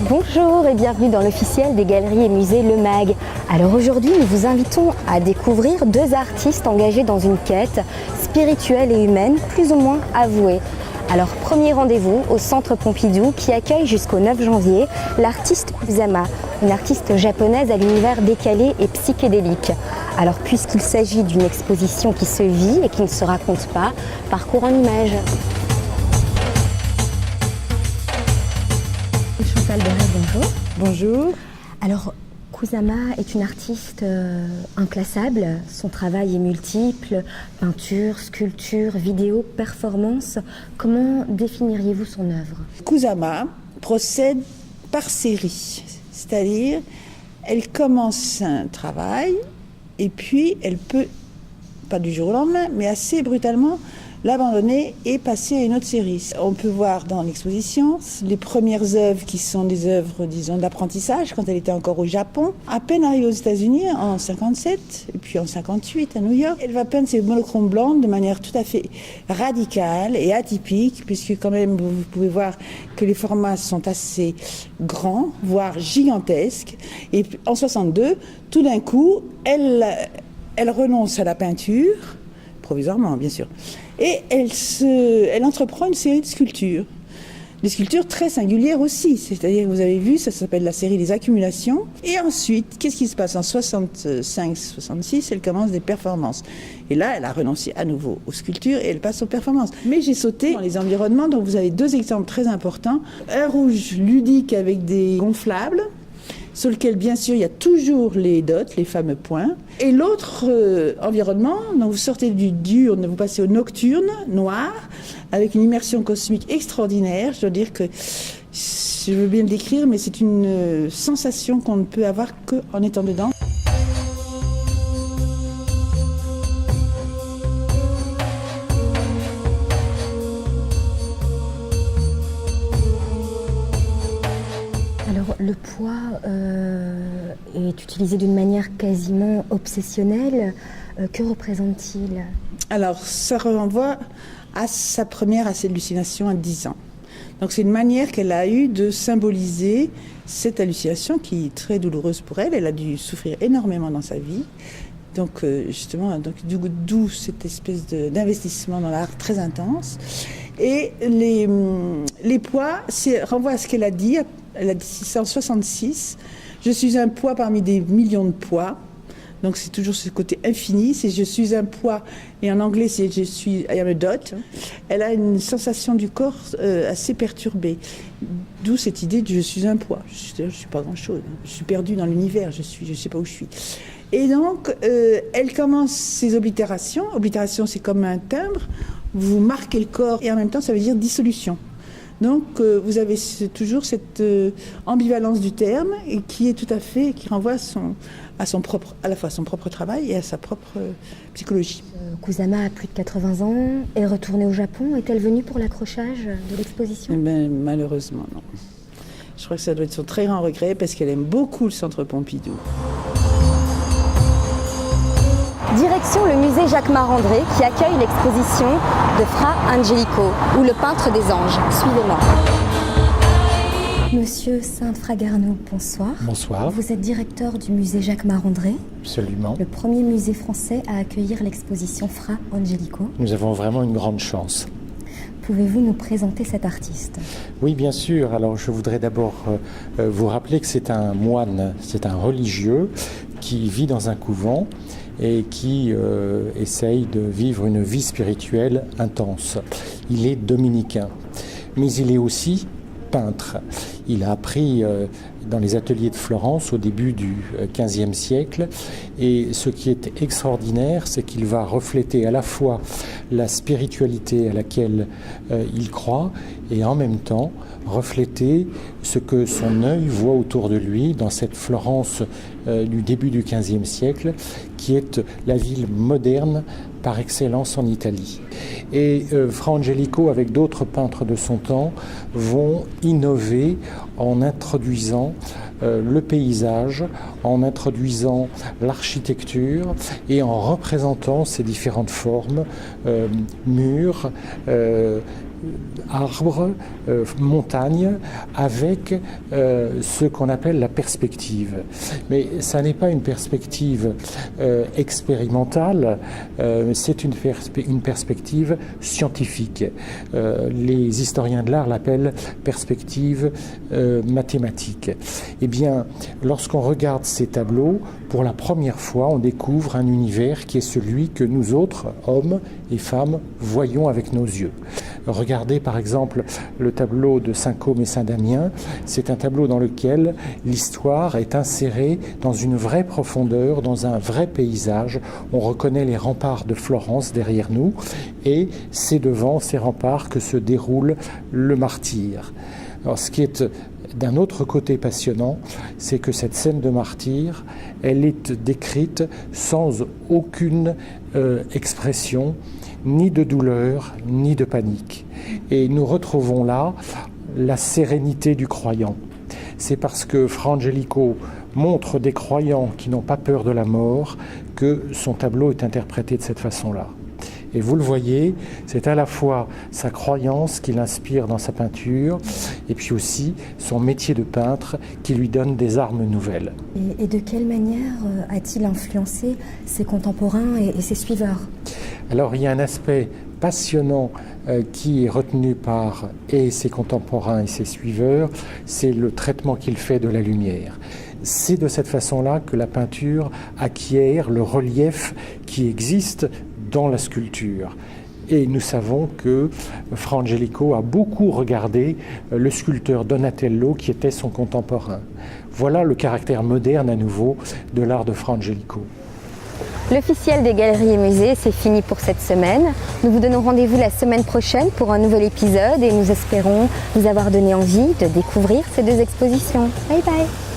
Bonjour et bienvenue dans l'officiel des galeries et musées Le Mag. Alors aujourd'hui, nous vous invitons à découvrir deux artistes engagés dans une quête spirituelle et humaine plus ou moins avouée. Alors premier rendez-vous au Centre Pompidou qui accueille jusqu'au 9 janvier l'artiste Kusama, une artiste japonaise à l'univers décalé et psychédélique. Alors puisqu'il s'agit d'une exposition qui se vit et qui ne se raconte pas, parcours en images. Chantal Beret, bonjour. Bonjour. Alors, Kusama est une artiste inclassable. Son travail est multiple, peinture, sculpture, vidéo, performance. Comment définiriez-vous son œuvre? Kusama procède par série, c'est-à-dire elle commence un travail et puis elle peut, pas du jour au lendemain, mais assez brutalement, l'abandonner et passer à une autre série. On peut voir dans l'exposition les premières œuvres qui sont des œuvres, disons, d'apprentissage quand elle était encore au Japon. À peine arrivée aux États-Unis en 57 et puis en 58 à New York, elle va peindre ses monochromes blancs de manière tout à fait radicale et atypique, puisque quand même vous pouvez voir que les formats sont assez grands, voire gigantesques. Et en 62, tout d'un coup, elle renonce à la peinture, provisoirement bien sûr, et elle entreprend une série de sculptures. Des sculptures très singulières aussi, c'est-à-dire, vous avez vu, ça s'appelle la série des accumulations. Et ensuite, qu'est-ce qui se passe en 65-66? Elle commence des performances. Et là, elle a renoncé à nouveau aux sculptures et elle passe aux performances. Mais j'ai sauté dans les environnements, donc vous avez deux exemples très importants. Un rouge ludique avec des gonflables, sur lequel, bien sûr, il y a toujours les dots, les fameux points. Et l'autre environnement, donc vous sortez du diurne, vous passez au nocturne, noir, avec une immersion cosmique extraordinaire. Je dois dire que, je veux bien le décrire, mais c'est une sensation qu'on ne peut avoir qu'en étant dedans. Alors le poids est utilisé d'une manière quasiment obsessionnelle. Que représente-t-il? Alors ça renvoie à sa première hallucination à 10 ans. Donc c'est une manière qu'elle a eue de symboliser cette hallucination qui est très douloureuse pour elle. Elle a dû souffrir énormément dans sa vie. Donc justement, d'où cette espèce d'investissement dans l'art très intense. Et les poids renvoient à ce qu'elle a dit. Elle a dit ça en 66. Je suis un poids parmi des millions de poids. Donc c'est toujours ce côté infini. C'est je suis un poids. Et en anglais, c'est je suis I am a dot. Elle a une sensation du corps assez perturbée. D'où cette idée de je suis un poids. Je suis pas grand-chose. Je suis perdue dans l'univers. Je sais pas où je suis. Et donc, elle commence ses oblitérations. Oblitération, c'est comme un timbre. Vous marquez le corps et en même temps, ça veut dire dissolution. Donc, vous avez toujours cette ambivalence du terme et qui est tout à fait, qui renvoie à la fois à son propre travail et à sa propre psychologie. Kusama a plus de 80 ans, est retournée au Japon. Est-elle venue pour l'accrochage de l'exposition? Malheureusement, non. Je crois que ça doit être son très grand regret parce qu'elle aime beaucoup le Centre Pompidou. Direction le musée Jacques Marandré qui accueille l'exposition de Fra Angelico ou le peintre des anges. Suivez-moi. Monsieur Saint-Fragarneau, bonsoir. Bonsoir. Vous êtes directeur du musée Jacques Marandré. Absolument. Le premier musée français à accueillir l'exposition Fra Angelico. Nous avons vraiment une grande chance. Pouvez-vous nous présenter cet artiste? Oui, bien sûr. Alors, je voudrais d'abord vous rappeler que c'est un moine, c'est un religieux qui vit dans un couvent et qui essaye de vivre une vie spirituelle intense. Il est dominicain, mais il est aussi peintre. Il a appris dans les ateliers de Florence au début du XVe siècle et ce qui est extraordinaire, c'est qu'il va refléter à la fois la spiritualité à laquelle il croit et en même temps refléter ce que son œil voit autour de lui dans cette Florence du début du XVe siècle qui est la ville moderne par excellence en Italie. Et Fra Angelico, avec d'autres peintres de son temps, vont innover en introduisant le paysage, en introduisant l'architecture et en représentant ces différentes formes, murs, arbres, montagnes, avec ce qu'on appelle la perspective. Mais ça n'est pas une perspective expérimentale, c'est une perspective scientifique. Les historiens de l'art l'appellent perspective mathématique. Eh bien, lorsqu'on regarde ces tableaux, pour la première fois, on découvre un univers qui est celui que nous autres, hommes et femmes, voyons avec nos yeux. Regardez par exemple le tableau de Saint-Côme et Saint-Damien. C'est un tableau dans lequel l'histoire est insérée dans une vraie profondeur, dans un vrai paysage. On reconnaît les remparts de Florence derrière nous et c'est devant ces remparts que se déroule le martyre. Alors, ce qui est d'un autre côté passionnant, c'est que cette scène de martyre, elle est décrite sans aucune expression, ni de douleur, ni de panique. Et nous retrouvons là la sérénité du croyant. C'est parce que Fra Angelico montre des croyants qui n'ont pas peur de la mort que son tableau est interprété de cette façon-là. Et vous le voyez, c'est à la fois sa croyance qui l'inspire dans sa peinture, et puis aussi son métier de peintre qui lui donne des armes nouvelles. Et de quelle manière a-t-il influencé ses contemporains et ses suiveurs ? Alors il y a un aspect passionnant qui est retenu par ses contemporains et ses suiveurs, c'est le traitement qu'il fait de la lumière. C'est de cette façon-là que la peinture acquiert le relief qui existe dans la sculpture. Et nous savons que Fra Angelico a beaucoup regardé le sculpteur Donatello qui était son contemporain. Voilà le caractère moderne à nouveau de l'art de Fra Angelico. L'officiel des galeries et musées, c'est fini pour cette semaine. Nous vous donnons rendez-vous la semaine prochaine pour un nouvel épisode et nous espérons vous avoir donné envie de découvrir ces deux expositions. Bye bye!